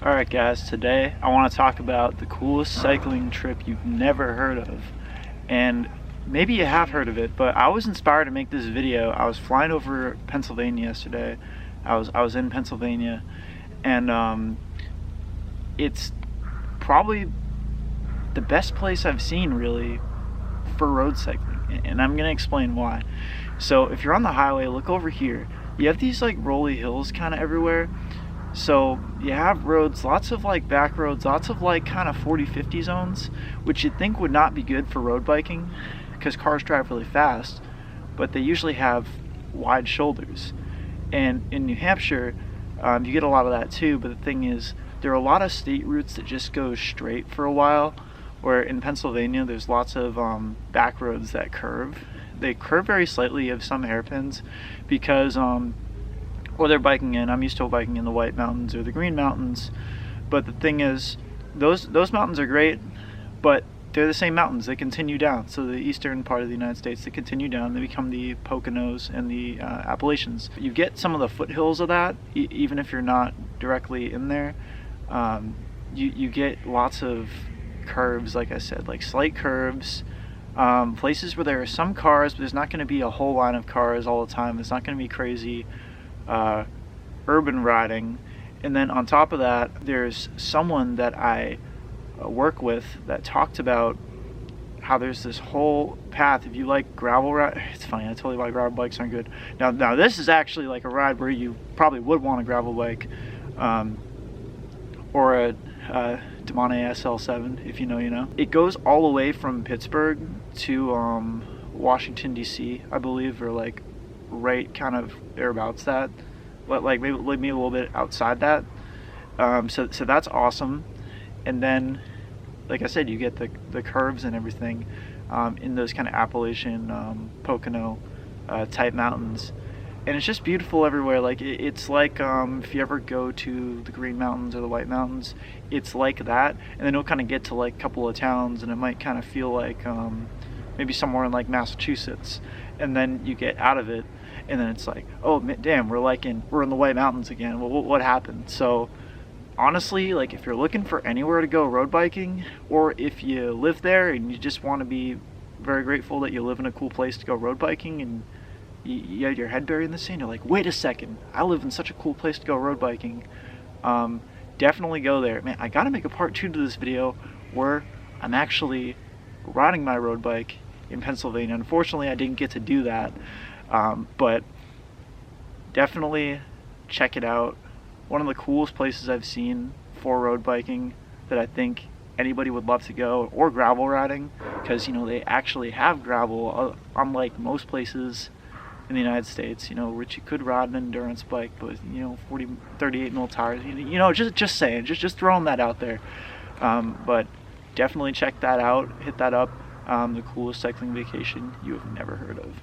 Alright guys, today I want to talk about the coolest cycling trip you've never heard of. And maybe you have heard of it, but I was inspired to make this video. I was flying over Pennsylvania yesterday. I was in Pennsylvania, and it's probably the best place I've seen really for road cycling, and I'm gonna explain why. So if you're on the highway, look over here. You have these like rolly hills kind of everywhere. So you have roads, lots of like back roads, lots of like kind of 40-50 zones, which you'd think would not be good for road biking because cars drive really fast, but they usually have wide shoulders. And in New Hampshire, you get a lot of that too, but the thing is, there are a lot of state routes that just go straight for a while, where in Pennsylvania there's lots of back roads that curve. They curve very slightly, you have some hairpins, because or they're biking in. I'm used to biking in the White Mountains or the Green Mountains, but the thing is, those mountains are great, but they're the same mountains. They continue down. So the eastern part of the United States, they continue down. They become the Poconos and the Appalachians. You get some of the foothills of that, even if you're not directly in there. You get lots of curves, like I said, like slight curves. Places where there are some cars, but there's not going to be a whole line of cars all the time. It's not going to be crazy urban riding. And then on top of that, there's someone that I work with that talked about how there's this whole path. If you like gravel ride, it's funny, I told you why gravel bikes aren't good. Now this is actually like a ride where you probably would want a gravel bike, or a Damane SL7, if you know, you know. It goes all the way from Pittsburgh to Washington DC, I believe, or like right kind of thereabouts that, but like maybe a little bit outside that. So that's awesome. And then, like I said, you get the curves and everything in those kind of Appalachian Pocono type mountains, and it's just beautiful everywhere. Like it's like if you ever go to the Green Mountains or the White Mountains, it's like that. And then you'll kind of get to like a couple of towns, and it might kind of feel like maybe somewhere in like Massachusetts, and then you get out of it, and then it's like, oh damn, we're in the White Mountains again. Well, what happened? So honestly, like if you're looking for anywhere to go road biking, or if you live there and you just want to be very grateful that you live in a cool place to go road biking, and you had your head buried in the sand, you're like, wait a second, I live in such a cool place to go road biking, definitely go there. Man, I gotta make a part 2 to this video where I'm actually riding my road bike in Pennsylvania. Unfortunately, I didn't get to do that, but definitely check it out. One of the coolest places I've seen for road biking that I think anybody would love to go, or gravel riding, because you know they actually have gravel, unlike most places in the United States, you know, which you could ride an endurance bike, but you know, 38 mil tires, you know, just saying, just throwing that out there. But definitely check that out, hit that up. The coolest cycling vacation you have never heard of.